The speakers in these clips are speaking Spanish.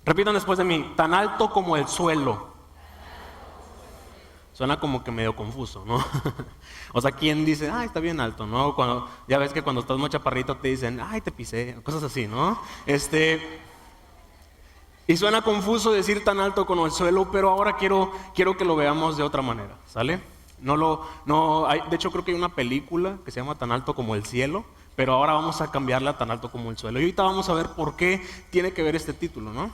Repitan después de mí, tan alto como el suelo. Suena como que medio confuso, ¿no? O sea, ¿quién dice, ay, está bien alto, ¿no? Ya ves que cuando estás muy chaparrito te dicen, ay, te pisé, cosas así, ¿no? Y suena confuso decir tan alto como el suelo, pero ahora quiero que lo veamos de otra manera, ¿sale? De hecho, creo que hay una película que se llama Tan alto como el cielo, pero ahora vamos a cambiarla a Tan alto como el suelo. Y ahorita vamos a ver por qué tiene que ver este título, ¿no?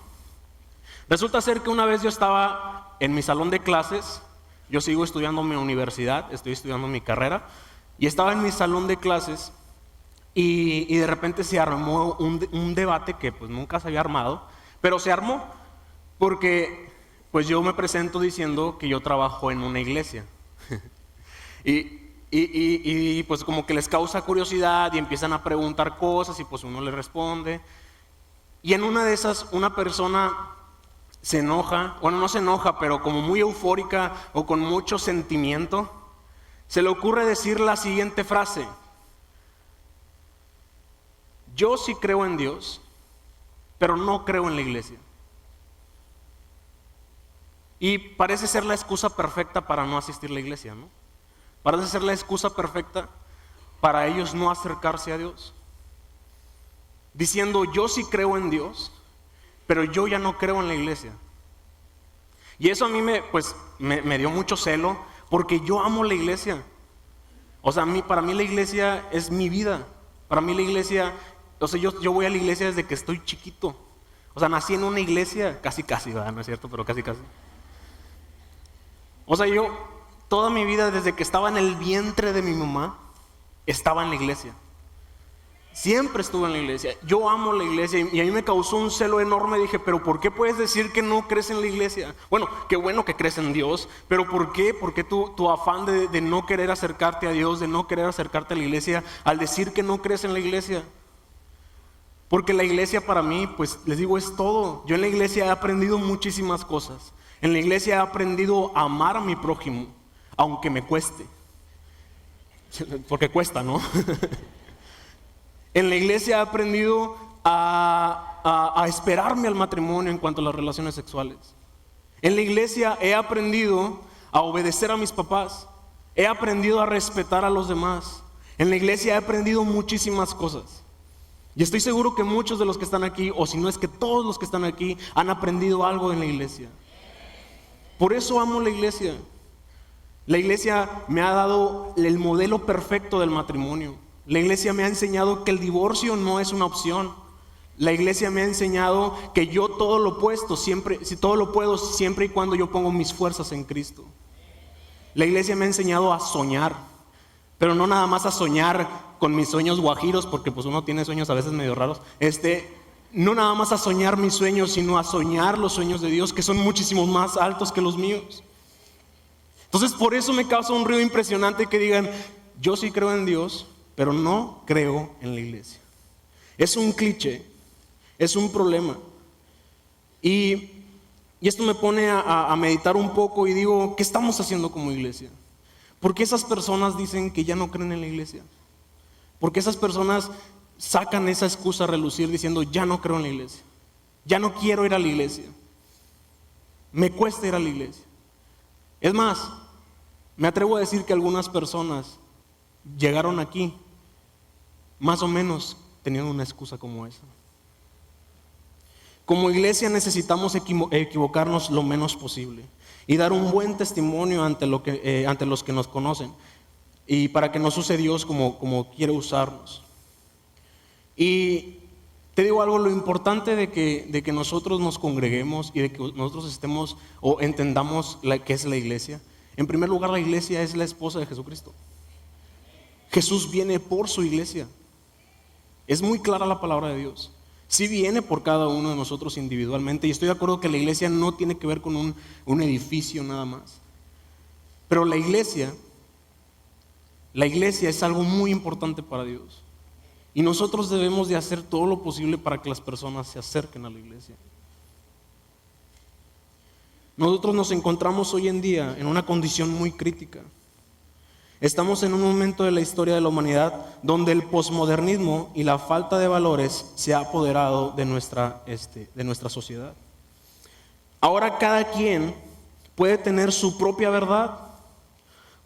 Resulta ser que una vez yo estaba en mi salón de clases. Yo sigo estudiando en mi universidad, estoy estudiando mi carrera, y estaba en mi salón de clases y de repente se armó un debate que pues nunca se había armado, pero se armó porque pues yo me presento diciendo que yo trabajo en una iglesia. Y pues como que les causa curiosidad y empiezan a preguntar cosas y pues uno les responde. Y en una de esas, una persona se enoja, bueno, no se enoja, pero como muy eufórica o con mucho sentimiento, se le ocurre decir la siguiente frase: yo sí creo en Dios, pero no creo en la iglesia. Y parece ser la excusa perfecta para no asistir a la iglesia, ¿no? Parece ser la excusa perfecta para ellos no acercarse a Dios. Diciendo, yo sí creo en Dios, pero yo ya no creo en la iglesia. Y eso a mí me dio mucho celo, porque yo amo la iglesia. O sea, para mí la iglesia es mi vida. Para mí la iglesia, o sea, yo voy a la iglesia desde que estoy chiquito. O sea, nací en una iglesia, casi, ¿verdad? No es cierto, pero casi. O sea, yo toda mi vida, desde que estaba en el vientre de mi mamá, estaba en la iglesia. Siempre estuve en la iglesia. Yo amo la iglesia y a mí me causó un celo enorme. Dije, pero ¿por qué puedes decir que no crees en la iglesia? Bueno, qué bueno que crees en Dios, pero ¿por qué? ¿Por qué tu afán de no querer acercarte a Dios, de no querer acercarte a la iglesia al decir que no crees en la iglesia? Porque la iglesia para mí, pues les digo, es todo. Yo en la iglesia he aprendido muchísimas cosas. En la iglesia he aprendido a amar a mi prójimo, aunque me cueste. Porque cuesta, ¿no? En la iglesia he aprendido a esperarme al matrimonio en cuanto a las relaciones sexuales. En la iglesia he aprendido a obedecer a mis papás. He aprendido a respetar a los demás. En la iglesia he aprendido muchísimas cosas. Y estoy seguro que muchos de los que están aquí, o si no es que todos los que están aquí, han aprendido algo en la iglesia. Por eso amo la iglesia. La iglesia me ha dado el modelo perfecto del matrimonio. La iglesia me ha enseñado que el divorcio no es una opción. La iglesia me ha enseñado que yo todo lo puedo siempre y cuando yo pongo mis fuerzas en Cristo. La iglesia me ha enseñado a soñar, pero no nada más a soñar con mis sueños guajiros, porque pues uno tiene sueños a veces medio raros. No nada más a soñar mis sueños, sino a soñar los sueños de Dios, que son muchísimo más altos que los míos. Entonces por eso me causa un ruido impresionante que digan, yo sí creo en Dios, pero no creo en la iglesia. Es un cliché, es un problema. Y esto me pone a meditar un poco y digo, ¿qué estamos haciendo como iglesia? ¿Por qué esas personas dicen que ya no creen en la iglesia? ¿Por qué esas personas sacan esa excusa a relucir diciendo, ya no creo en la iglesia? Ya no quiero ir a la iglesia. Me cuesta ir a la iglesia. Es más, me atrevo a decir que algunas personas llegaron aquí más o menos teniendo una excusa como esa. Como iglesia necesitamos equivocarnos lo menos posible y dar un buen testimonio ante los que nos conocen, y para que nos use Dios como quiere usarnos. Y te digo algo, lo importante de que nosotros nos congreguemos y de que nosotros estemos o entendamos qué es la iglesia. En primer lugar, la iglesia es la esposa de Jesucristo. Jesús viene por su iglesia. Es muy clara la palabra de Dios. Sí viene por cada uno de nosotros individualmente, y estoy de acuerdo que la iglesia no tiene que ver con un edificio nada más. Pero la iglesia es algo muy importante para Dios. Y nosotros debemos de hacer todo lo posible para que las personas se acerquen a la iglesia. Nosotros nos encontramos hoy en día en una condición muy crítica. Estamos en un momento de la historia de la humanidad donde el posmodernismo y la falta de valores se ha apoderado de nuestra sociedad. Ahora cada quien puede tener su propia verdad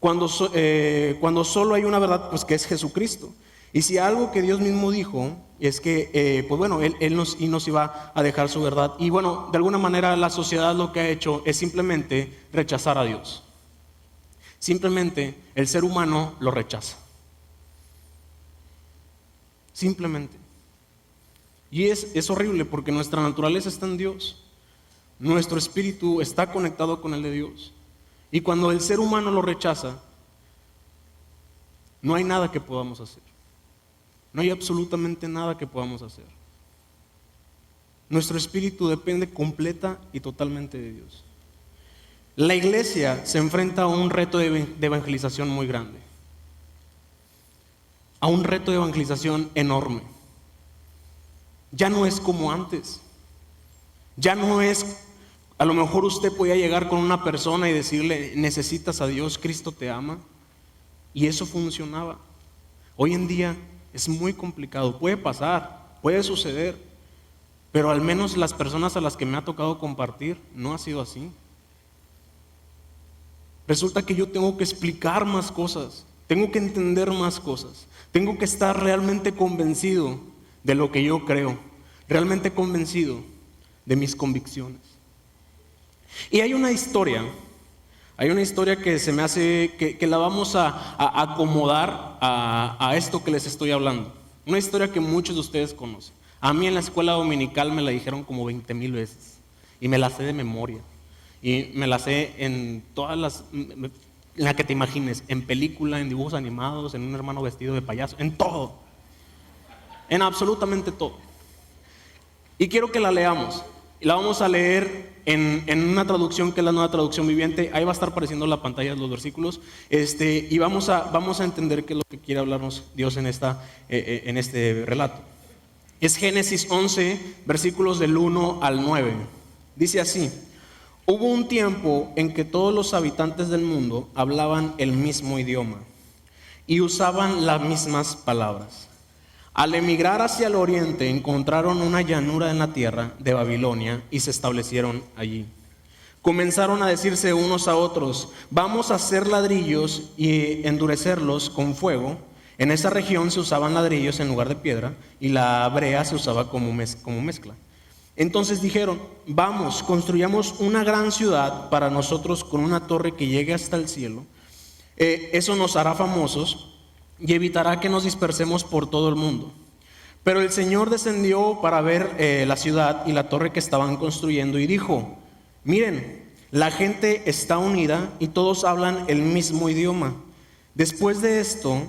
cuando solo hay una verdad, pues que es Jesucristo. Y si algo que Dios mismo dijo es que, pues bueno, Él nos iba a dejar su verdad. Y bueno, de alguna manera la sociedad lo que ha hecho es simplemente rechazar a Dios. Simplemente el ser humano lo rechaza. Simplemente. Y es horrible porque nuestra naturaleza está en Dios. Nuestro espíritu está conectado con el de Dios. Y cuando el ser humano lo rechaza, no hay nada que podamos hacer. No hay absolutamente nada que podamos hacer. Nuestro espíritu depende completa y totalmente de Dios. La iglesia se enfrenta a un reto de evangelización muy grande. A un reto de evangelización enorme. Ya no es como antes. Ya no es, a lo mejor usted podía llegar con una persona y decirle, necesitas a Dios, Cristo te ama. Y eso funcionaba. Hoy en día es muy complicado. Puede pasar, puede suceder. Pero al menos las personas a las que me ha tocado compartir, no ha sido así. Resulta que yo tengo que explicar más cosas. Tengo que entender más cosas. Tengo que estar realmente convencido de lo que yo creo. Realmente convencido de mis convicciones. Y hay una historia que se me hace que la vamos a acomodar a esto que les estoy hablando. Una historia que muchos de ustedes conocen. A mí en la escuela dominical me la dijeron como 20,000 veces y me la sé de memoria. Y me la sé en todas en la que te imagines, en película, en dibujos animados, en un hermano vestido de payaso, en todo. En absolutamente todo. Y quiero que la leamos. La vamos a leer en una traducción que es la Nueva Traducción Viviente. Ahí va a estar apareciendo en la pantalla los versículos. Y vamos a entender qué es lo que quiere hablarnos Dios en este relato. Es Génesis 11, versículos del 1 al 9. Dice así: hubo un tiempo en que todos los habitantes del mundo hablaban el mismo idioma y usaban las mismas palabras. Al emigrar hacia el oriente encontraron una llanura en la tierra de Babilonia y se establecieron allí. Comenzaron a decirse unos a otros: vamos a hacer ladrillos y endurecerlos con fuego. En esa región se usaban ladrillos en lugar de piedra y la brea se usaba como mezcla. Entonces dijeron: vamos, construyamos una gran ciudad para nosotros con una torre que llegue hasta el cielo. Eso nos hará famosos y evitará que nos dispersemos por todo el mundo. Pero el Señor descendió para ver la ciudad y la torre que estaban construyendo y dijo: miren, la gente está unida y todos hablan el mismo idioma. Después de esto,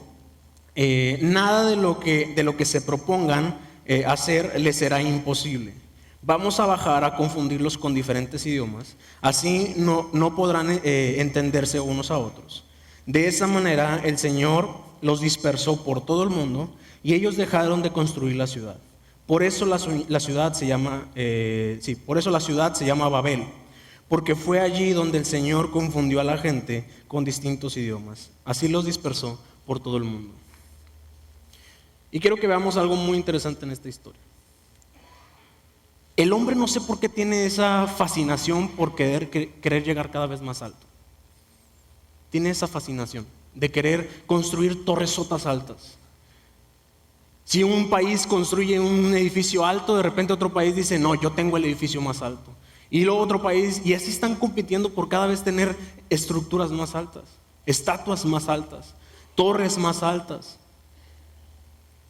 nada de lo que se propongan hacer les será imposible. Vamos a bajar a confundirlos con diferentes idiomas, así no podrán entenderse unos a otros. De esa manera el Señor los dispersó por todo el mundo y ellos dejaron de construir la ciudad. Por eso la ciudad se llama Babel, porque fue allí donde el Señor confundió a la gente con distintos idiomas. Así los dispersó por todo el mundo. Y quiero que veamos algo muy interesante en esta historia. El hombre, no sé por qué tiene esa fascinación por querer llegar cada vez más alto. Tiene esa fascinación de querer construir torresotas altas. Si un país construye un edificio alto, de repente otro país dice: no, yo tengo el edificio más alto. Y luego otro país, y así están compitiendo por cada vez tener estructuras más altas, estatuas más altas, torres más altas.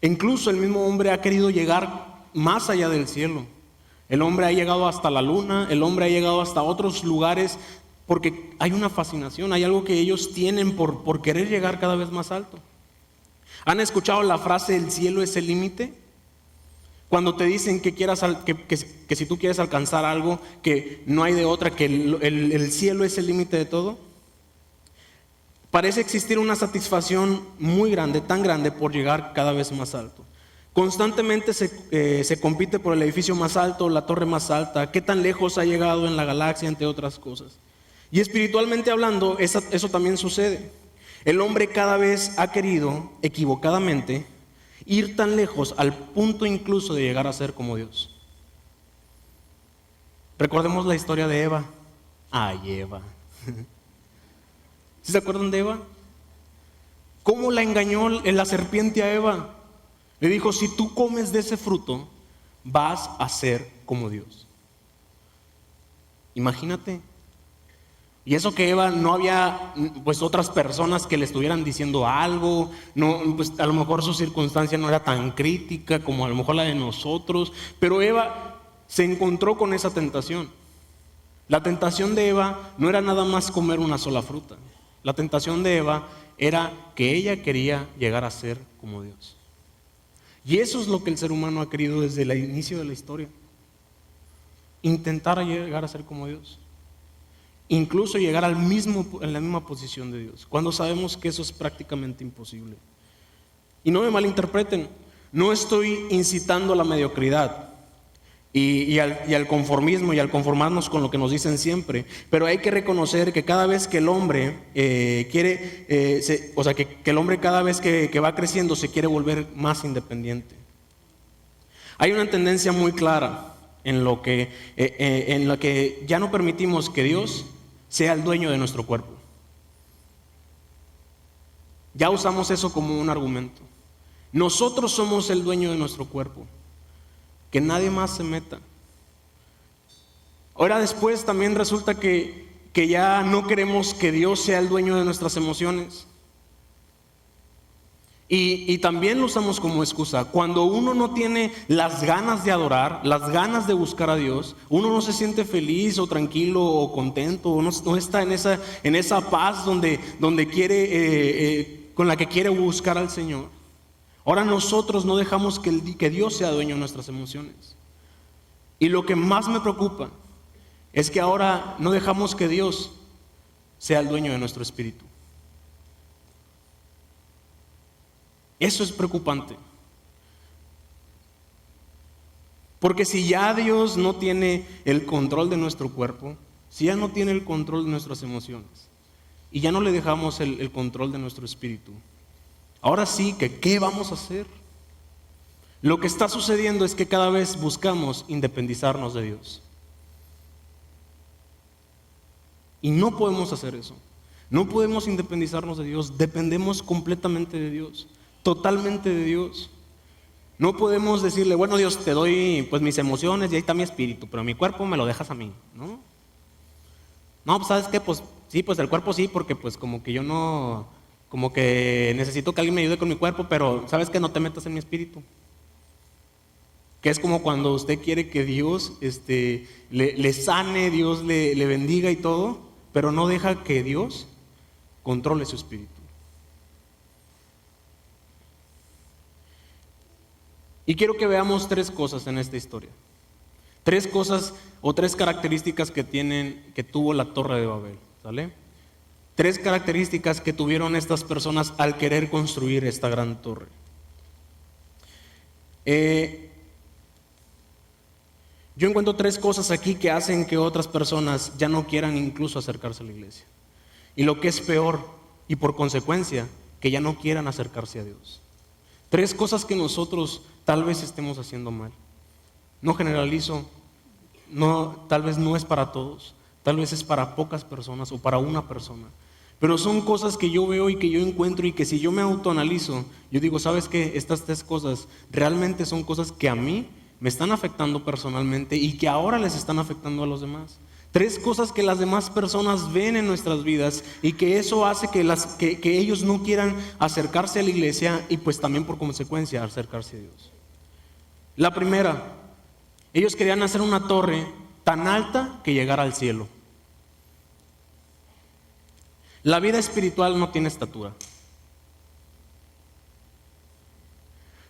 E incluso el mismo hombre ha querido llegar más allá del cielo. El hombre ha llegado hasta la luna, el hombre ha llegado hasta otros lugares, porque hay una fascinación, hay algo que ellos tienen por querer llegar cada vez más alto. ¿Han escuchado la frase "el cielo es el límite"? Cuando te dicen que si tú quieres alcanzar algo, que no hay de otra, que el cielo es el límite de todo. Parece existir una satisfacción muy grande, tan grande, por llegar cada vez más alto. Constantemente se compite por el edificio más alto, la torre más alta, qué tan lejos ha llegado en la galaxia, entre otras cosas. Y espiritualmente hablando, eso también sucede. El hombre cada vez ha querido, equivocadamente, ir tan lejos al punto incluso de llegar a ser como Dios. Recordemos la historia de Eva. Ay, Eva. ¿Sí se acuerdan de Eva? ¿Cómo la engañó la serpiente a Eva? Le dijo, si tú comes de ese fruto, vas a ser como Dios. Imagínate. Y eso que Eva no había pues otras personas que le estuvieran diciendo algo, no, pues a lo mejor su circunstancia no era tan crítica como a lo mejor la de nosotros, pero Eva se encontró con esa tentación. La tentación de Eva no era nada más comer una sola fruta. La tentación de Eva era que ella quería llegar a ser como Dios. Y eso es lo que el ser humano ha querido desde el inicio de la historia. Intentar llegar a ser como Dios. Incluso llegar en la misma posición de Dios, cuando sabemos que eso es prácticamente imposible. Y no me malinterpreten, no estoy incitando a la mediocridad y al conformismo y al conformarnos con lo que nos dicen siempre, pero hay que reconocer que cada vez que el hombre que el hombre cada vez que va creciendo se quiere volver más independiente. Hay una tendencia muy clara en la que ya no permitimos que Dios sea el dueño de nuestro cuerpo. Ya usamos eso como un argumento. Nosotros somos el dueño de nuestro cuerpo. Que nadie más se meta. Ahora después también resulta que ya no queremos que Dios sea el dueño de nuestras emociones. Y también lo usamos como excusa. Cuando uno no tiene las ganas de adorar, las ganas de buscar a Dios, uno no se siente feliz o tranquilo o contento, o no está en esa paz donde quiere, con la que quiere buscar al Señor. Ahora nosotros no dejamos que Dios sea dueño de nuestras emociones. Y lo que más me preocupa es que ahora no dejamos que Dios sea el dueño de nuestro espíritu. Eso es preocupante. Porque si ya Dios no tiene el control de nuestro cuerpo, si ya no tiene el control de nuestras emociones, y ya no le dejamos el control de nuestro espíritu, ahora sí que ¿qué vamos a hacer? Lo que está sucediendo es que cada vez buscamos independizarnos de Dios. Y no podemos hacer eso. No podemos independizarnos de Dios, dependemos completamente de Dios. Totalmente de Dios. No podemos decirle, bueno Dios, te doy pues mis emociones y ahí está mi espíritu, pero mi cuerpo me lo dejas a mí, ¿no? No, pues ¿sabes qué? Pues sí, pues el cuerpo sí, porque pues como que yo no, como que necesito que alguien me ayude con mi cuerpo, pero ¿sabes qué? No te metas en mi espíritu. Que es como cuando usted quiere que Dios le sane, Dios le bendiga y todo, pero no deja que Dios controle su espíritu. Y quiero que veamos tres cosas en esta historia. Tres cosas o tres características que tuvo la Torre de Babel, ¿sale? Tres características que tuvieron estas personas al querer construir esta gran torre. Yo encuentro tres cosas aquí que hacen que otras personas ya no quieran incluso acercarse a la iglesia. Y lo que es peor, y por consecuencia, que ya no quieran acercarse a Dios. Tres cosas que nosotros tal vez estemos haciendo mal. No generalizo, tal vez no es para todos, tal vez es para pocas personas o para una persona. Pero son cosas que yo veo y que yo encuentro y que si yo me autoanalizo, yo digo, ¿sabes qué? Estas tres cosas realmente son cosas que a mí me están afectando personalmente y que ahora les están afectando a los demás. Tres cosas que las demás personas ven en nuestras vidas y que eso hace que ellos no quieran acercarse a la iglesia y pues también por consecuencia acercarse a Dios. La primera, ellos querían hacer una torre tan alta que llegara al cielo. La vida espiritual no tiene estatura.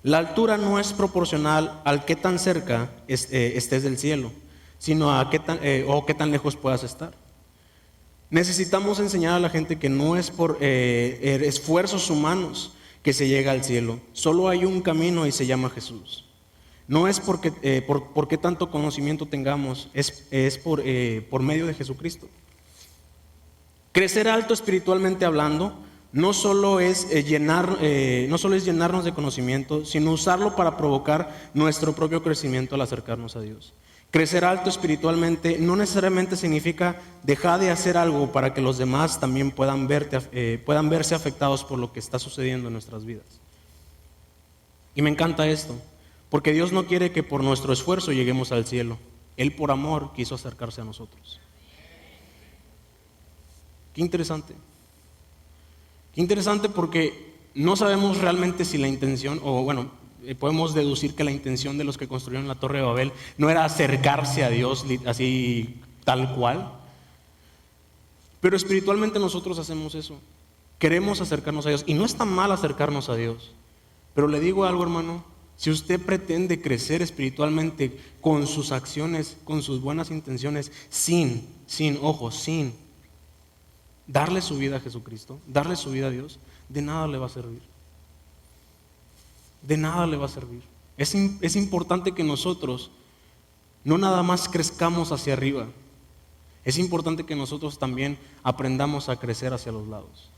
La altura no es proporcional al qué tan cerca estés del cielo, sino a qué tan lejos puedas estar. Necesitamos enseñar a la gente que no es por esfuerzos humanos que se llega al cielo. Solo hay un camino y se llama Jesús. No es por qué tanto conocimiento tengamos, es por medio de Jesucristo. Crecer alto espiritualmente hablando no solo es llenarnos de conocimiento, sino usarlo para provocar nuestro propio crecimiento al acercarnos a Dios. Crecer alto espiritualmente no necesariamente significa dejar de hacer algo para que los demás también puedan verse afectados por lo que está sucediendo en nuestras vidas. Y me encanta esto, porque Dios no quiere que por nuestro esfuerzo lleguemos al cielo. Él por amor quiso acercarse a nosotros. Qué interesante. Qué interesante, porque no sabemos realmente si la intención, o bueno, podemos deducir que la intención de los que construyeron la Torre de Babel no era acercarse a Dios así tal cual, pero espiritualmente nosotros hacemos eso. Queremos acercarnos a Dios, y no está mal acercarnos a Dios, pero le digo algo, hermano: si usted pretende crecer espiritualmente con sus acciones, con sus buenas intenciones, sin darle su vida a Jesucristo, darle su vida a Dios, de nada le va a servir. De nada le va a servir. Es importante que nosotros no nada más crezcamos hacia arriba. Es importante que nosotros también aprendamos a crecer hacia los lados.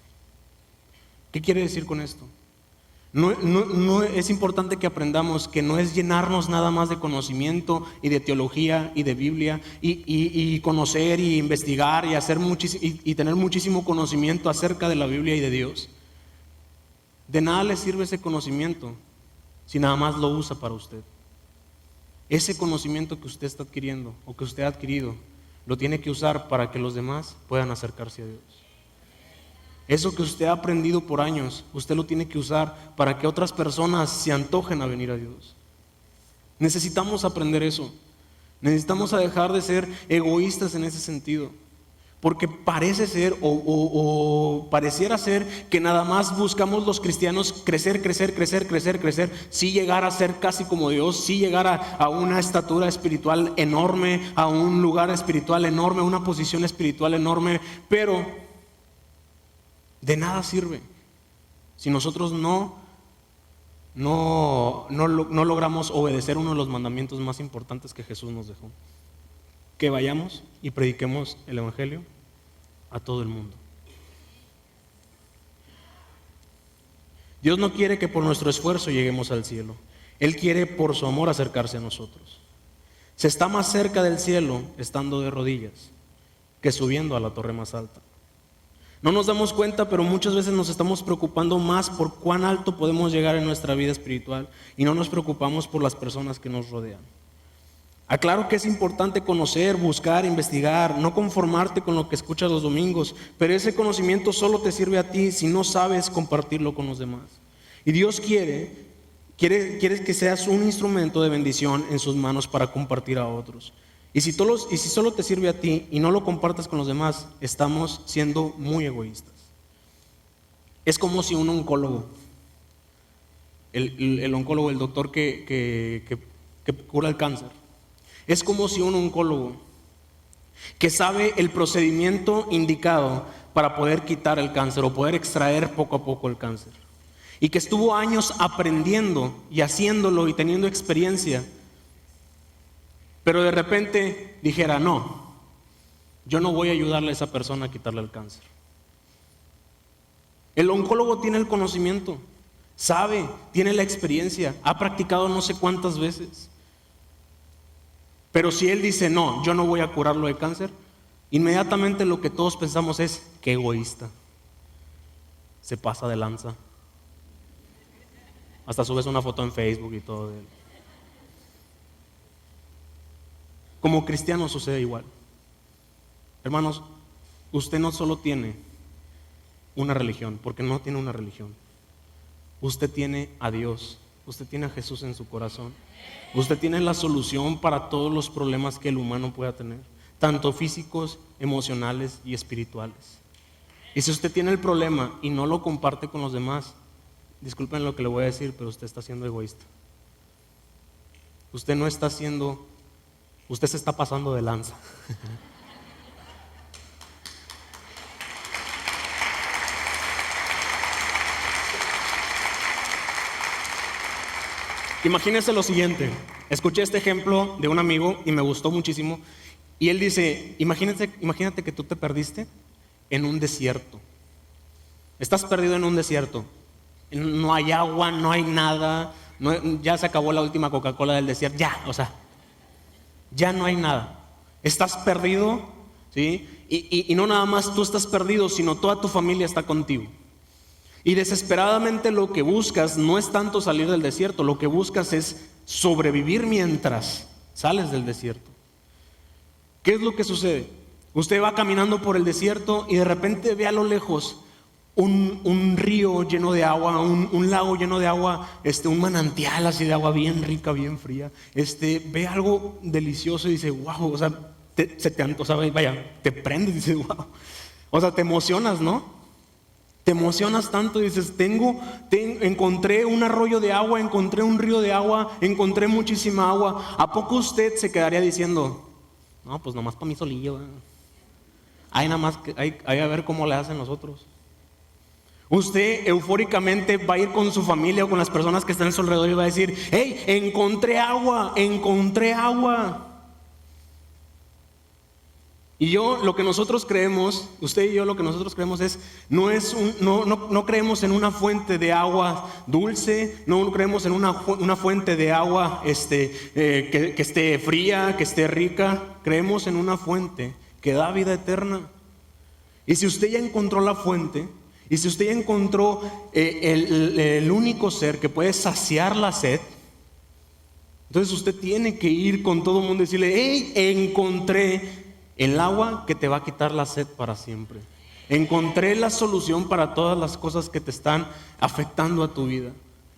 ¿Qué quiere decir con esto? No es importante que aprendamos que no es llenarnos nada más de conocimiento y de teología y de Biblia y conocer y investigar y hacer y tener muchísimo conocimiento acerca de la Biblia y de Dios. De nada le sirve ese conocimiento si nada más lo usa para usted. Ese conocimiento que usted está adquiriendo o que usted ha adquirido, lo tiene que usar para que los demás puedan acercarse a Dios. Eso que usted ha aprendido por años, usted lo tiene que usar para que otras personas se antojen a venir a Dios. Necesitamos aprender eso. Necesitamos dejar de ser egoístas en ese sentido. Porque parece ser o pareciera ser que nada más buscamos los cristianos crecer, sí llegar a ser casi como Dios, sí llegar a una estatura espiritual enorme, a un lugar espiritual enorme, a una posición espiritual enorme, pero de nada sirve si nosotros no logramos obedecer uno de los mandamientos más importantes que Jesús nos dejó: que vayamos y prediquemos el Evangelio a todo el mundo. Dios no quiere que por nuestro esfuerzo lleguemos al cielo. Él quiere por su amor acercarse a nosotros. Se está más cerca del cielo estando de rodillas que subiendo a la torre más alta. No nos damos cuenta, pero muchas veces nos estamos preocupando más por cuán alto podemos llegar en nuestra vida espiritual y no nos preocupamos por las personas que nos rodean. Aclaro que es importante conocer, buscar, investigar, no conformarte con lo que escuchas los domingos, pero ese conocimiento solo te sirve a ti si no sabes compartirlo con los demás. Y Dios quiere que seas un instrumento de bendición en sus manos para compartir a otros. Y si solo te sirve a ti y no lo compartes con los demás, estamos siendo muy egoístas. Es como si un oncólogo, el oncólogo, el doctor que cura el cáncer, es como si un oncólogo que sabe el procedimiento indicado para poder quitar el cáncer o poder extraer poco a poco el cáncer, y que estuvo años aprendiendo y haciéndolo y teniendo experiencia, pero de repente dijera: no, yo no voy a ayudarle a esa persona a quitarle el cáncer. El oncólogo tiene el conocimiento, sabe, tiene la experiencia, ha practicado no sé cuántas veces. Pero si él dice: no, yo no voy a curarlo de cáncer, inmediatamente lo que todos pensamos es: qué egoísta, se pasa de lanza. Hasta subes una foto en Facebook y todo de él. Como cristiano sucede igual. Hermanos, usted no solo tiene una religión, porque no tiene una religión. Usted tiene a Dios, usted tiene a Jesús en su corazón. Usted tiene la solución para todos los problemas que el humano pueda tener, tanto físicos, emocionales y espirituales. Y si usted tiene el problema y no lo comparte con los demás, disculpen lo que le voy a decir, pero usted está siendo egoísta. Usted se está pasando de lanza. Imagínense lo siguiente. Escuché este ejemplo de un amigo y me gustó muchísimo. Y él dice: imagínate que tú te perdiste en un desierto. Estás perdido en un desierto. No hay agua, no hay nada. Ya se acabó la última Coca-Cola del desierto. ya no hay nada. Estás perdido, ¿sí? Y no nada más tú estás perdido, sino toda tu familia está contigo. Y desesperadamente lo que buscas no es tanto salir del desierto, lo que buscas es sobrevivir mientras sales del desierto. ¿Qué es lo que sucede? Usted va caminando por el desierto y de repente ve a lo lejos un río lleno de agua, un lago lleno de agua, un manantial así de agua bien rica, bien fría. Ve algo delicioso y dice, wow, o sea, te prendes y dices, wow. O sea, te emocionas, ¿no? Te emocionas tanto y dices, encontré un arroyo de agua, encontré un río de agua, encontré muchísima agua. ¿A poco usted se quedaría diciendo, no, pues nomás para mí solillo? Hay nada más hay a ver cómo le hacen los otros. Usted eufóricamente va a ir con su familia o con las personas que están a su alrededor y va a decir, hey, encontré agua, encontré agua. Y lo que nosotros creemos, usted y yo lo que nosotros creemos es, no creemos en una fuente de agua dulce, no creemos en una fuente de agua que esté fría, que esté rica, creemos en una fuente que da vida eterna. Y si usted ya encontró la fuente, y si usted ya encontró el único ser que puede saciar la sed, entonces usted tiene que ir con todo el mundo y decirle, hey, encontré el agua que te va a quitar la sed para siempre. Encontré la solución para todas las cosas que te están afectando a tu vida.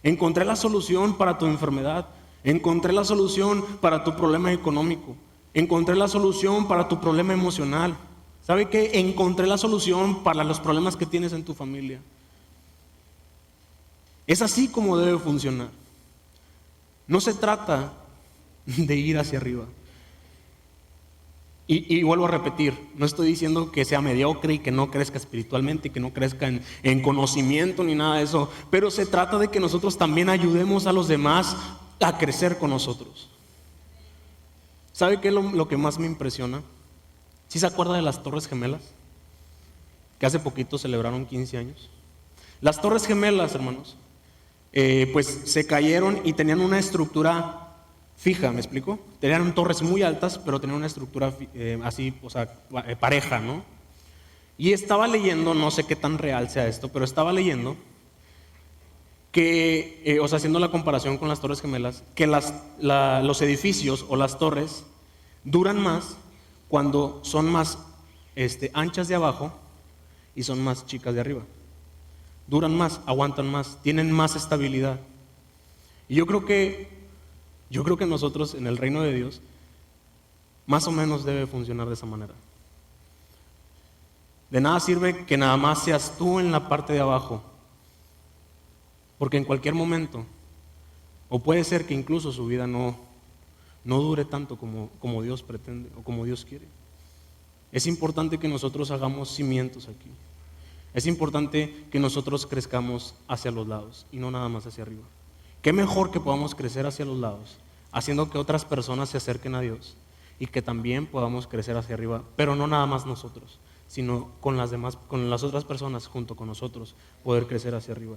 Encontré la solución para tu enfermedad. Encontré la solución para tu problema económico. Encontré la solución para tu problema emocional. ¿Sabe qué? Encontré la solución para los problemas que tienes en tu familia. Es así como debe funcionar. No se trata de ir hacia arriba. Y vuelvo a repetir, no estoy diciendo que sea mediocre y que no crezca espiritualmente y que no crezca en conocimiento ni nada de eso, pero se trata de que nosotros también ayudemos a los demás a crecer con nosotros. ¿Sabe qué es lo que más me impresiona? ¿Sí se acuerda de las Torres Gemelas? Que hace poquito celebraron 15 años. Las Torres Gemelas, hermanos, pues se cayeron y tenían una estructura fija, ¿me explico? Tenían torres muy altas, pero tenían una estructura así, o sea, pareja, ¿no? Y estaba leyendo, no sé qué tan real sea esto, pero estaba leyendo que, o sea, haciendo la comparación con las Torres Gemelas, que los edificios o las torres duran más cuando son más anchas de abajo y son más chicas de arriba. Duran más, aguantan más, tienen más estabilidad. Y yo creo que nosotros en el reino de Dios más o menos debe funcionar de esa manera. De nada sirve que nada más seas tú en la parte de abajo, porque en cualquier momento, o puede ser que incluso su vida no dure tanto como Dios pretende o como Dios quiere. Es importante que nosotros hagamos cimientos aquí. Es importante que nosotros crezcamos hacia los lados y no nada más hacia arriba. Qué mejor que podamos crecer hacia los lados, haciendo que otras personas se acerquen a Dios y que también podamos crecer hacia arriba, pero no nada más nosotros, sino con las otras personas junto con nosotros, poder crecer hacia arriba.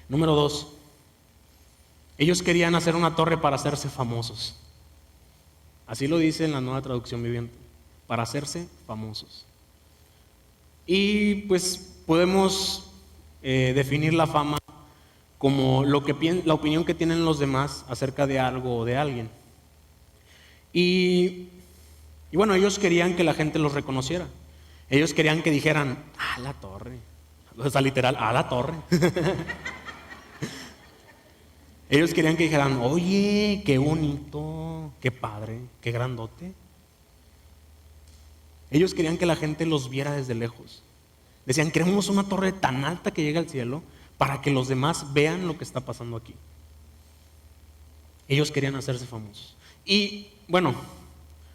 Número 2, ellos querían hacer una torre para hacerse famosos. Así lo dice en la Nueva Traducción Viviente, para hacerse famosos. Y pues podemos definir la fama como la opinión que tienen los demás acerca de algo o de alguien. Y bueno, ellos querían que la gente los reconociera. Ellos querían que dijeran, la torre. O sea, literal, la torre. Ellos querían que dijeran, oye, qué bonito, qué padre, qué grandote. Ellos querían que la gente los viera desde lejos. Decían, queremos una torre tan alta que llegue al cielo para que los demás vean lo que está pasando aquí. Ellos querían hacerse famosos. Y bueno,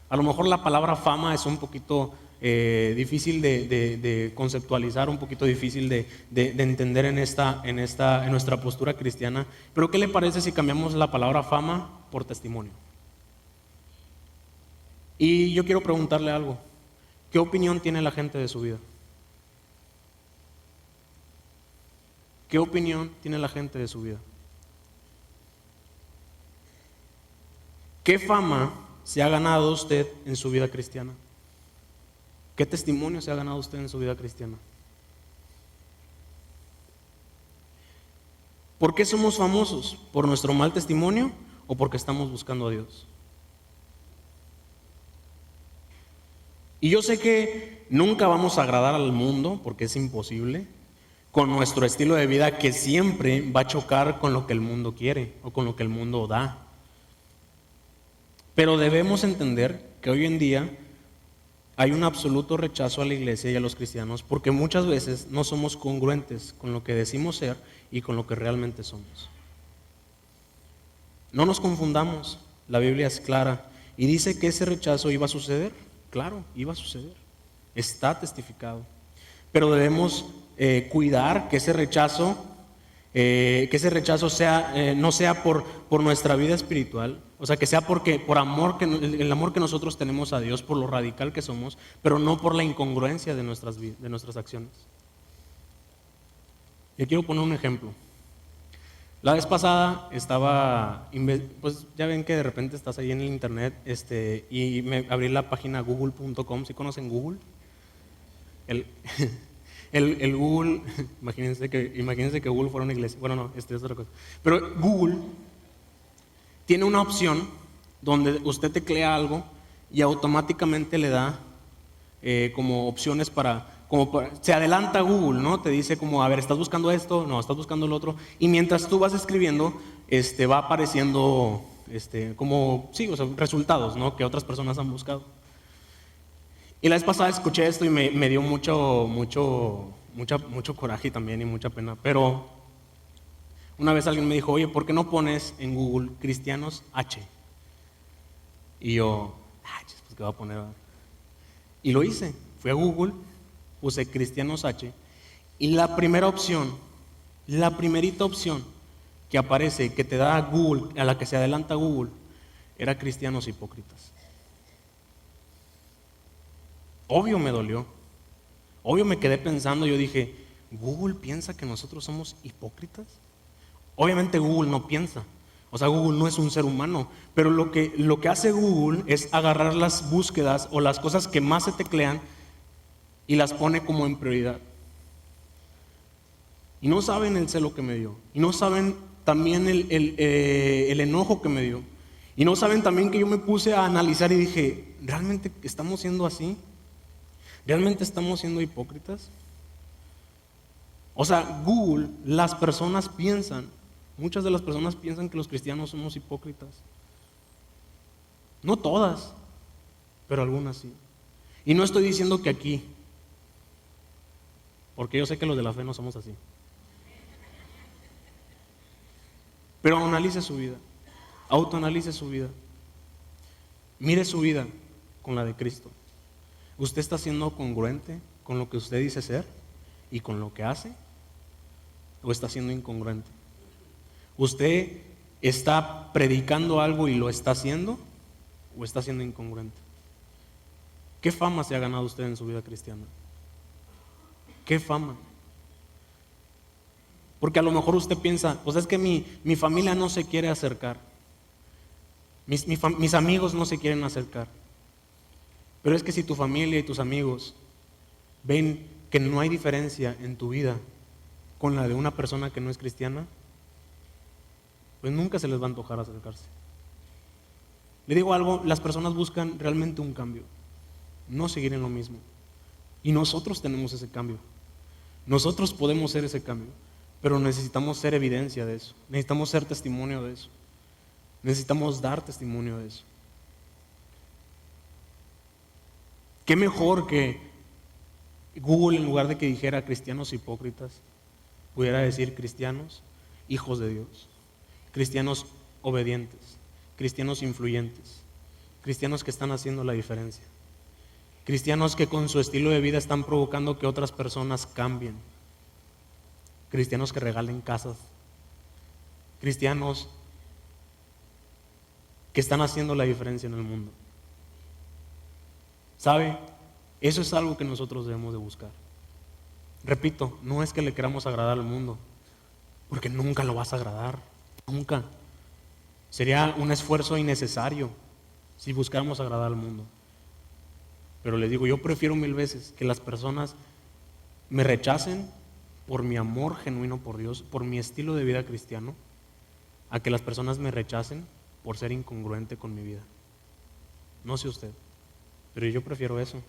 a lo mejor la palabra fama es un poquito difícil de conceptualizar, un poquito difícil de entender en nuestra postura cristiana. Pero ¿qué le parece si cambiamos la palabra fama por testimonio? Y yo quiero preguntarle algo. ¿Qué opinión tiene la gente de su vida? ¿Qué opinión tiene la gente de su vida? ¿Qué fama se ha ganado usted en su vida cristiana? ¿Qué testimonio se ha ganado usted en su vida cristiana? ¿Por qué somos famosos? ¿Por nuestro mal testimonio o porque estamos buscando a Dios? Y yo sé que nunca vamos a agradar al mundo, porque es imposible, con nuestro estilo de vida que siempre va a chocar con lo que el mundo quiere o con lo que el mundo da. Pero debemos entender que hoy en día hay un absoluto rechazo a la iglesia y a los cristianos porque muchas veces no somos congruentes con lo que decimos ser y con lo que realmente somos. No nos confundamos, la Biblia es clara y dice que ese rechazo iba a suceder. Claro, iba a suceder, está testificado. Pero debemos cuidar que ese rechazo sea, no sea por nuestra vida espiritual, o sea, que sea por amor, el amor que nosotros tenemos a Dios, por lo radical que somos, pero no por la incongruencia de nuestras acciones. Yo quiero poner un ejemplo. La vez pasada pues ya ven que de repente estás ahí en el internet y me abrí la página google.com. ¿Sí conocen Google? El Google, imagínense que Google fuera una iglesia. Bueno, no, es otra cosa. Pero Google tiene una opción donde usted teclea algo y automáticamente le da como opciones se adelanta Google, ¿no? Te dice como, a ver, ¿estás buscando esto? No, ¿estás buscando lo otro? Y mientras tú vas escribiendo, va apareciendo, o sea, resultados, ¿no? Que otras personas han buscado. Y la vez pasada escuché esto y me dio mucho coraje también y mucha pena. Pero una vez alguien me dijo, oye, ¿por qué no pones en Google Cristianos H? Y yo, pues ¿qué voy a poner? Y lo hice, fui a Google, puse Cristianos H y la primerita opción que aparece, que te da Google, a la que se adelanta Google, era cristianos hipócritas. Obvio me dolió, obvio me quedé pensando, yo dije, ¿Google piensa que nosotros somos hipócritas? Obviamente Google no piensa, o sea, Google no es un ser humano, pero lo que hace Google es agarrar las búsquedas o las cosas que más se teclean y las pone como en prioridad. Y no saben el celo que me dio. Y no saben también el enojo que me dio. Y no saben también que yo me puse a analizar y dije, ¿realmente estamos siendo así? ¿Realmente estamos siendo hipócritas? O sea, Google, muchas de las personas piensan que los cristianos somos hipócritas. No todas, pero algunas sí. Y no estoy diciendo que aquí, porque yo sé que los de la fe no somos así. Pero analice su vida, autoanalice su vida, mire su vida con la de Cristo. ¿Usted está siendo congruente con lo que usted dice ser y con lo que hace? ¿O está siendo incongruente? ¿Usted está predicando algo y lo está haciendo? ¿O está siendo incongruente? ¿Qué fama se ha ganado usted en su vida cristiana? ¿Qué fama? Porque a lo mejor usted piensa, pues es que mi familia no se quiere acercar. Mis amigos no se quieren acercar. Pero es que si tu familia y tus amigos ven que no hay diferencia en tu vida con la de una persona que no es cristiana, pues nunca se les va a antojar acercarse. Le digo algo, las personas buscan realmente un cambio, no seguir en lo mismo. Y nosotros tenemos ese cambio. Nosotros podemos ser ese cambio, pero necesitamos ser evidencia de eso. Necesitamos ser testimonio de eso. Necesitamos dar testimonio de eso. ¿Qué mejor que Google, en lugar de que dijera cristianos hipócritas, pudiera decir cristianos hijos de Dios, cristianos obedientes, cristianos influyentes, cristianos que están haciendo la diferencia, cristianos que con su estilo de vida están provocando que otras personas cambien, cristianos que regalen casas, cristianos que están haciendo la diferencia en el mundo? ¿Sabe? Eso es algo que nosotros debemos de buscar. Repito, no es que le queramos agradar al mundo, porque nunca lo vas a agradar, nunca. Sería un esfuerzo innecesario. si buscáramos agradar al mundo. Pero les digo, yo prefiero 1000 veces que las personas me rechacen por mi amor genuino por Dios, por mi estilo de vida cristiano, a que las personas me rechacen por ser incongruente con mi vida. No sé usted, pero yo prefiero eso.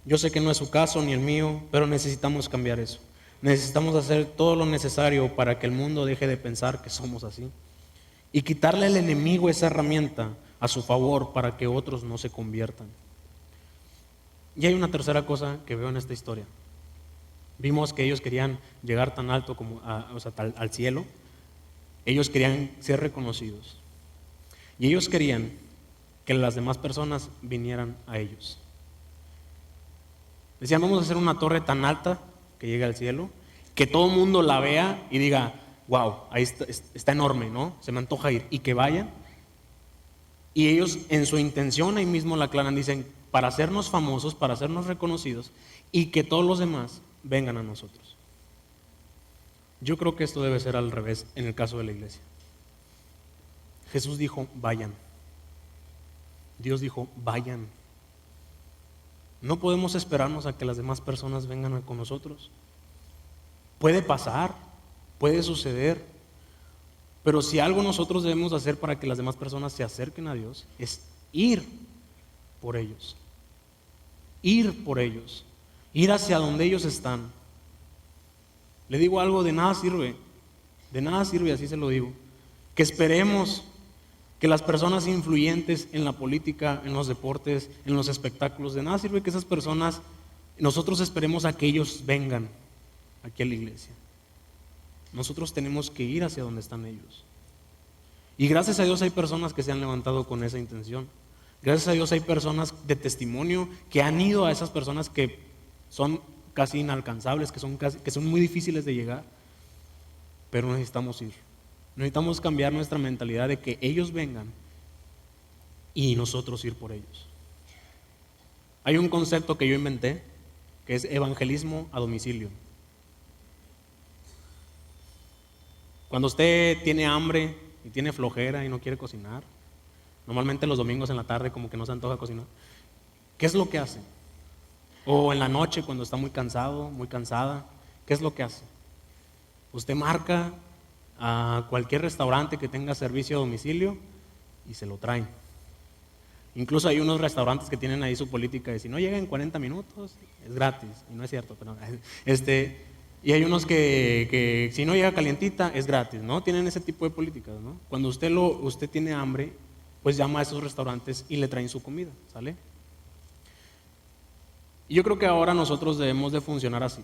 Yo sé que no es su caso ni el mío, pero necesitamos cambiar eso. Necesitamos hacer todo lo necesario para que el mundo deje de pensar que somos así y quitarle al enemigo esa herramienta a su favor para que otros no se conviertan. Y hay una tercera cosa que veo en esta historia. Vimos que ellos querían llegar tan alto como al cielo. Ellos querían ser reconocidos. Y ellos querían que las demás personas vinieran a ellos. Decían, vamos a hacer una torre tan alta que llegue al cielo, que todo el mundo la vea y diga, wow, ahí está enorme, ¿no? Se me antoja ir. Y que vayan. Y ellos en su intención ahí mismo la aclaran, dicen, para hacernos famosos, para hacernos reconocidos y que todos los demás vengan a nosotros. Yo creo que esto debe ser al revés en el caso de la iglesia. Jesús dijo, vayan. Dios dijo, vayan. No podemos esperarnos a que las demás personas vengan con nosotros. Puede pasar, puede suceder, pero si algo nosotros debemos hacer para que las demás personas se acerquen a Dios es ir por ellos. Ir por ellos. Ir hacia donde ellos están. Le digo algo, de nada sirve, así se lo digo, que esperemos que las personas influyentes en la política, en los deportes, en los espectáculos, de nada sirve que esas personas, nosotros esperemos a que ellos vengan aquí a la iglesia. Nosotros tenemos que ir hacia donde están ellos. Y gracias a Dios hay personas que se han levantado con esa intención. Gracias a Dios hay personas de testimonio que han ido a esas personas que son casi inalcanzables, que son muy difíciles de llegar, pero necesitamos ir. Necesitamos cambiar nuestra mentalidad de que ellos vengan y nosotros ir por ellos. Hay un concepto que yo inventé que es evangelismo a domicilio. Cuando usted tiene hambre y tiene flojera y no quiere cocinar, normalmente los domingos en la tarde como que no se antoja cocinar, ¿qué es lo que hace? O en la noche cuando está muy cansado, muy cansada, ¿qué es lo que hace? Usted marca a cualquier restaurante que tenga servicio a domicilio y se lo traen. Incluso hay unos restaurantes que tienen ahí su política de si no llega en 40 minutos es gratis, y no es cierto, pero y hay unos que si no llega calientita es gratis, ¿no? Tienen ese tipo de políticas, ¿no? Cuando usted tiene hambre, pues llama a esos restaurantes y le traen su comida, ¿sale? Y yo creo que ahora nosotros debemos de funcionar así,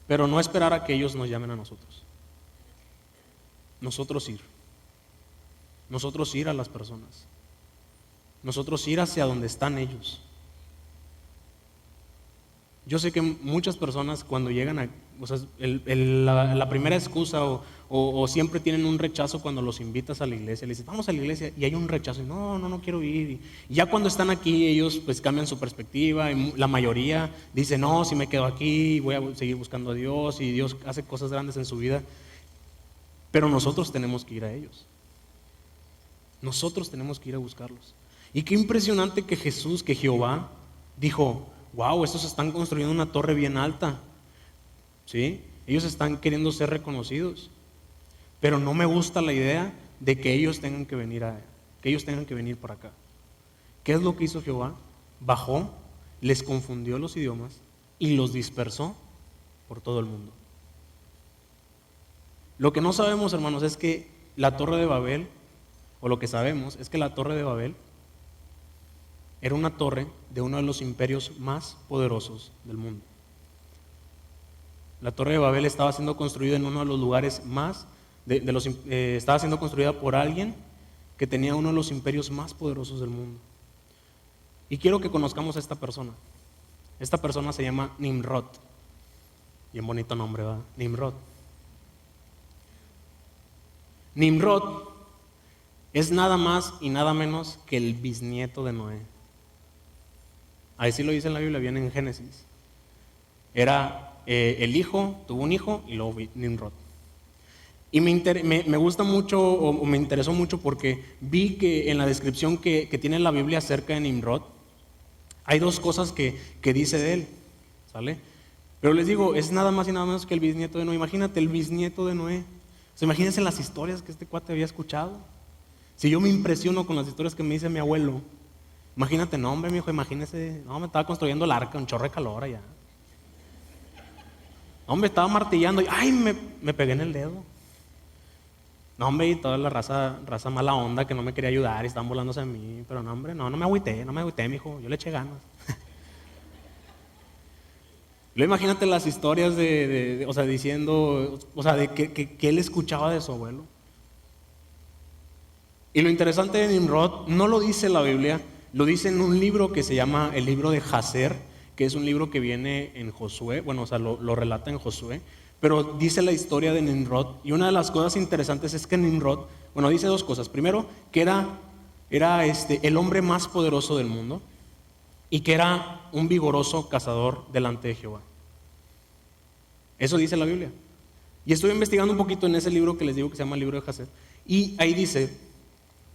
pero no esperar a que ellos nos llamen a nosotros. Nosotros ir a las personas, nosotros ir hacia donde están ellos. Yo sé que muchas personas cuando llegan la primera excusa o siempre tienen un rechazo cuando los invitas a la iglesia, le dices, vamos a la iglesia, y hay un rechazo, y no quiero ir. Y ya cuando están aquí ellos pues cambian su perspectiva, y la mayoría dice, no, si me quedo aquí voy a seguir buscando a Dios, y Dios hace cosas grandes en su vida. Pero nosotros tenemos que ir a ellos. Nosotros tenemos que ir a buscarlos. Y qué impresionante que Jehová dijo, wow, estos están construyendo una torre bien alta. ¿Sí? Ellos están queriendo ser reconocidos. Pero no me gusta la idea de que ellos tengan que venir para acá. ¿Qué es lo que hizo Jehová? Bajó, les confundió los idiomas y los dispersó por todo el mundo. Lo que no sabemos, hermanos, es que la Torre de Babel, o lo que sabemos, es que la Torre de Babel era una torre de uno de los imperios más poderosos del mundo. La Torre de Babel estaba siendo construida en uno de los lugares más, estaba siendo construida por alguien que tenía uno de los imperios más poderosos del mundo. Y quiero que conozcamos a esta persona. Esta persona se llama Nimrod. Bien bonito nombre, ¿verdad? Nimrod. Nimrod es nada más y nada menos que el bisnieto de Noé. Ahí sí lo dice en la Biblia, viene en Génesis. Era el hijo, tuvo un hijo y luego Nimrod. Y me gusta mucho, o me interesó mucho porque vi que en la descripción que tiene la Biblia acerca de Nimrod, hay dos cosas que dice de él, ¿sale? Pero les digo, es nada más y nada menos que el bisnieto de Noé. Imagínate, el bisnieto de Noé. O sea, imagínense las historias que este cuate había escuchado. Si yo me impresiono con las historias que me dice mi abuelo, imagínate, no hombre, mi hijo, imagínese, no, me estaba construyendo el arca, un chorro de calor allá. No, hombre, estaba martillando y ¡ay! Me pegué en el dedo. No, hombre, y toda la raza mala onda que no me quería ayudar y estaban volándose a mí. Pero no, hombre, no me agüité, mijo. Yo le eché ganas. Luego imagínate las historias o sea, diciendo, o sea, de que él escuchaba de su abuelo. Y lo interesante de Nimrod no lo dice la Biblia, lo dice en un libro que se llama el libro de Jacer, que es un libro que viene en Josué, bueno, o sea, lo relata en Josué, pero dice la historia de Nimrod. Y una de las cosas interesantes es que Nimrod, bueno, dice dos cosas. Primero, que era el hombre más poderoso del mundo y que era un vigoroso cazador delante de Jehová. Eso dice la Biblia. Y estoy investigando un poquito en ese libro que les digo que se llama el libro de Jacer. Y ahí dice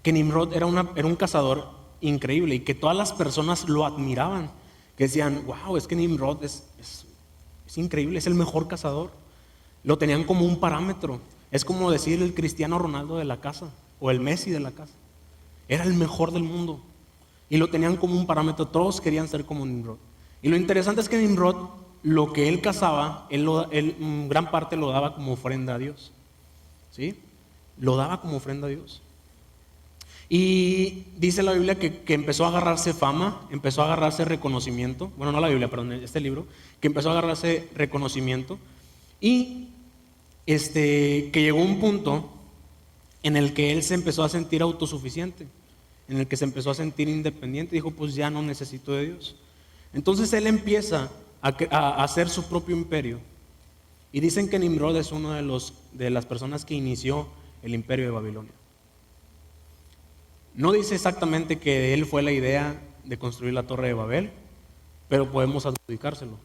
que Nimrod era un cazador increíble y que todas las personas lo admiraban. Que decían, wow, es que Nimrod es increíble, es el mejor cazador. Lo tenían como un parámetro. Es como decir el Cristiano Ronaldo de la casa o el Messi de la casa. Era el mejor del mundo. Y lo tenían como un parámetro. Todos querían ser como Nimrod. Y lo interesante es que Nimrod, lo que él cazaba, él gran parte lo daba como ofrenda a Dios. ¿Sí? Lo daba como ofrenda a Dios. Y dice la Biblia que empezó a agarrarse fama, empezó a agarrarse reconocimiento. Bueno, no la Biblia, perdón, este libro. Que empezó a agarrarse reconocimiento. Y que llegó un punto en el que él se empezó a sentir autosuficiente, en el que se empezó a sentir independiente, dijo, pues ya no necesito de Dios. Entonces él empieza a hacer su propio imperio. Y dicen que Nimrod es uno de las personas que inició el imperio de Babilonia. No dice exactamente que de él fue la idea de construir la Torre de Babel, pero podemos adjudicárselo,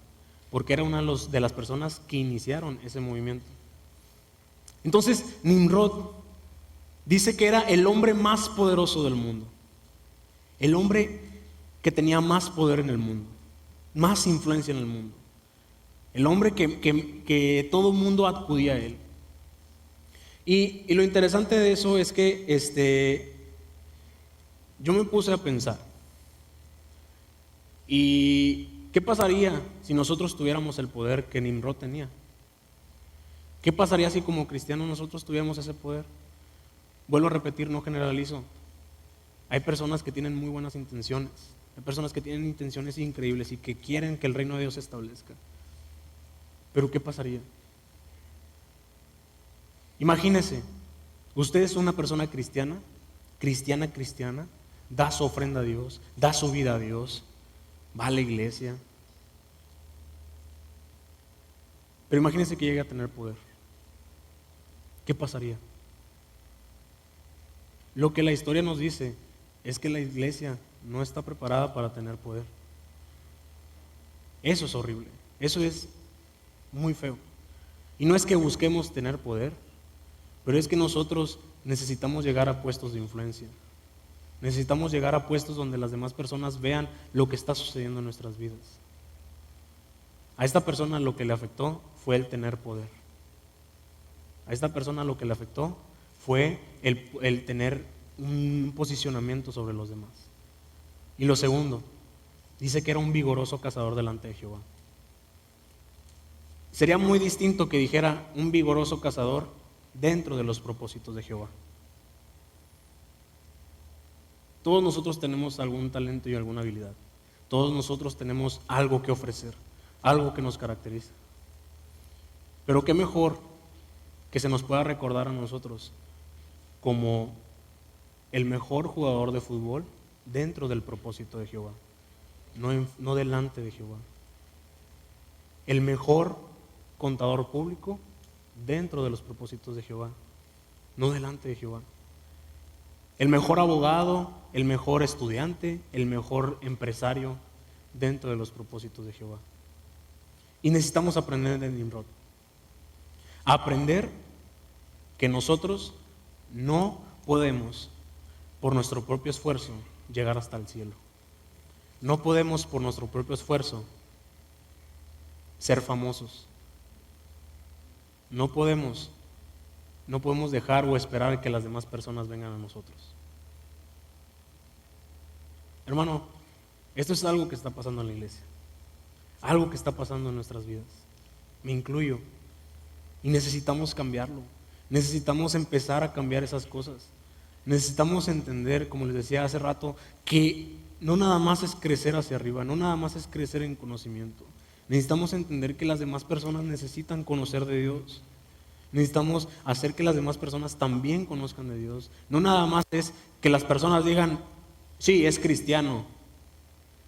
porque era una de las personas que iniciaron ese movimiento. Entonces, Nimrod dice que era el hombre más poderoso del mundo, el hombre que tenía más poder en el mundo, más influencia en el mundo, el hombre que todo el mundo acudía a él. Y lo interesante de eso es que yo me puse a pensar, ¿y qué pasaría si nosotros tuviéramos el poder que Nimrod tenía? ¿Qué pasaría si como cristianos nosotros tuviéramos ese poder? Vuelvo a repetir, no generalizo. Hay personas que tienen muy buenas intenciones, hay personas que tienen intenciones increíbles y que quieren que el reino de Dios se establezca. Pero ¿qué pasaría? Imagínese, usted es una persona cristiana, da su ofrenda a Dios, da su vida a Dios, va a la iglesia. Pero imagínese que llegue a tener poder. ¿Qué pasaría? Lo que la historia nos dice es que la iglesia no está preparada para tener poder. Eso es horrible, eso es muy feo. Y no es que busquemos tener poder, pero es que nosotros necesitamos llegar a puestos de influencia. Necesitamos llegar a puestos donde las demás personas vean lo que está sucediendo en nuestras vidas. A esta persona lo que le afectó fue el tener poder. A esta persona lo que le afectó fue el tener un posicionamiento sobre los demás. Y lo segundo, dice que era un vigoroso cazador delante de Jehová. Sería muy distinto que dijera un vigoroso cazador dentro de los propósitos de Jehová. Todos nosotros tenemos algún talento y alguna habilidad. Todos nosotros tenemos algo que ofrecer, algo que nos caracteriza. Pero qué mejor que se nos pueda recordar a nosotros como el mejor jugador de fútbol dentro del propósito de Jehová, no delante de Jehová. El mejor contador público dentro de los propósitos de Jehová, no delante de Jehová. El mejor abogado, el mejor estudiante, el mejor empresario dentro de los propósitos de Jehová. Y necesitamos aprender de Nimrod. Aprender que nosotros no podemos por nuestro propio esfuerzo llegar hasta el cielo. No podemos por nuestro propio esfuerzo ser famosos. No podemos dejar o esperar que las demás personas vengan a nosotros. Hermano, esto es algo que está pasando en la iglesia. Algo que está pasando en nuestras vidas. Me incluyo. Y necesitamos cambiarlo. Necesitamos empezar a cambiar esas cosas. Necesitamos entender, como les decía hace rato, que no nada más es crecer hacia arriba, no nada más es crecer en conocimiento. Necesitamos entender que las demás personas necesitan conocer de Dios. Necesitamos hacer que las demás personas también conozcan de Dios. No nada más es que las personas digan, sí, es cristiano,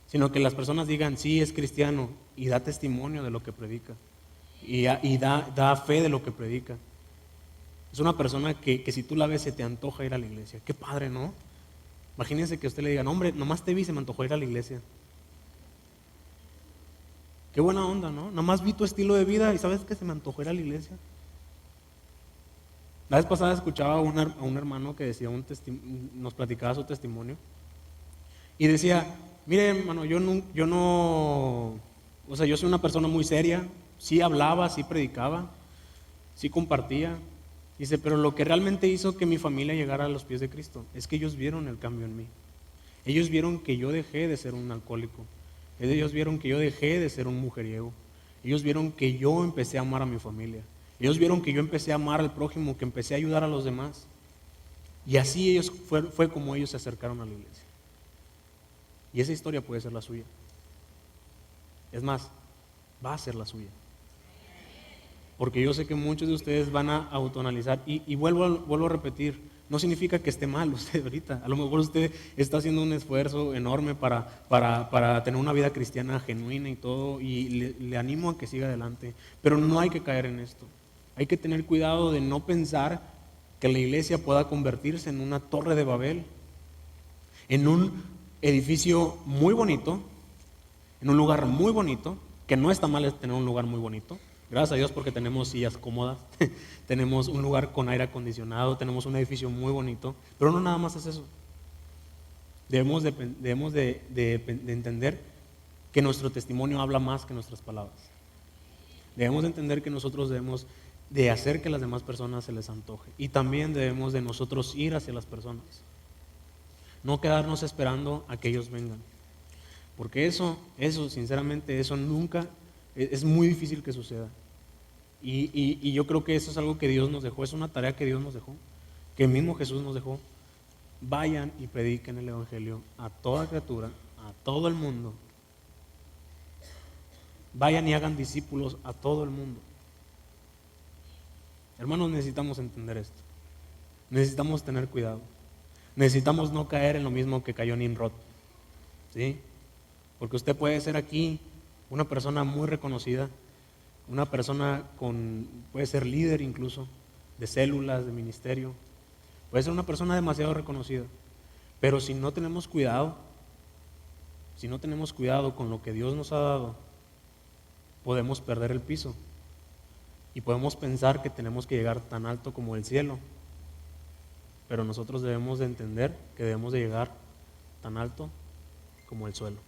sino que las personas digan, sí, es cristiano, y da testimonio de lo que predica, y da fe de lo que predica. Es una persona que si tú la ves se te antoja ir a la iglesia. Qué padre, ¿no? Imagínense que a usted le digan, hombre, nomás te vi y se me antojó ir a la iglesia. Qué buena onda, ¿no? Nomás vi tu estilo de vida y sabes que se me antojó ir a la iglesia. La vez pasada escuchaba a un hermano que decía nos platicaba su testimonio y decía, mire hermano, yo soy una persona muy seria, sí hablaba, sí predicaba, sí compartía. Dice, pero lo que realmente hizo que mi familia llegara a los pies de Cristo es que ellos vieron el cambio en mí. Ellos vieron que yo dejé de ser un alcohólico. Ellos vieron que yo dejé de ser un mujeriego. Ellos vieron que yo empecé a amar a mi familia. Ellos vieron que yo empecé a amar al prójimo, que empecé a ayudar a los demás. Y así fue como ellos se acercaron a la iglesia. Y esa historia puede ser la suya. Es más, va a ser la suya. Porque yo sé que muchos de ustedes van a autoanalizar. Y vuelvo a repetir, no significa que esté mal usted ahorita. A lo mejor usted está haciendo un esfuerzo enorme para tener una vida cristiana genuina y todo. Y le animo a que siga adelante. Pero no hay que caer en esto. Hay que tener cuidado de no pensar que la iglesia pueda convertirse en una torre de Babel. En un edificio muy bonito. En un lugar muy bonito. Que no está mal tener un lugar muy bonito. Gracias a Dios porque tenemos sillas cómodas, tenemos un lugar con aire acondicionado, tenemos un edificio muy bonito, pero no nada más es eso. Debemos de entender que nuestro testimonio habla más que nuestras palabras. Debemos de entender que nosotros debemos de hacer que las demás personas se les antoje y también debemos de nosotros ir hacia las personas. No quedarnos esperando a que ellos vengan, porque eso sinceramente, eso nunca... Es muy difícil que suceda. Y yo creo que eso es algo que Dios nos dejó, es una tarea que Dios nos dejó, que el mismo Jesús nos dejó. Vayan y prediquen el Evangelio a toda criatura, a todo el mundo. Vayan y hagan discípulos a todo el mundo. Hermanos, necesitamos entender esto. Necesitamos tener cuidado. Necesitamos no caer en lo mismo que cayó Nimrod. ¿Sí? Porque usted puede ser aquí una persona muy reconocida, una persona puede ser líder incluso, de células, de ministerio, puede ser una persona demasiado reconocida, pero si no tenemos cuidado con lo que Dios nos ha dado, podemos perder el piso y podemos pensar que tenemos que llegar tan alto como el cielo, pero nosotros debemos de entender que debemos de llegar tan alto como el suelo.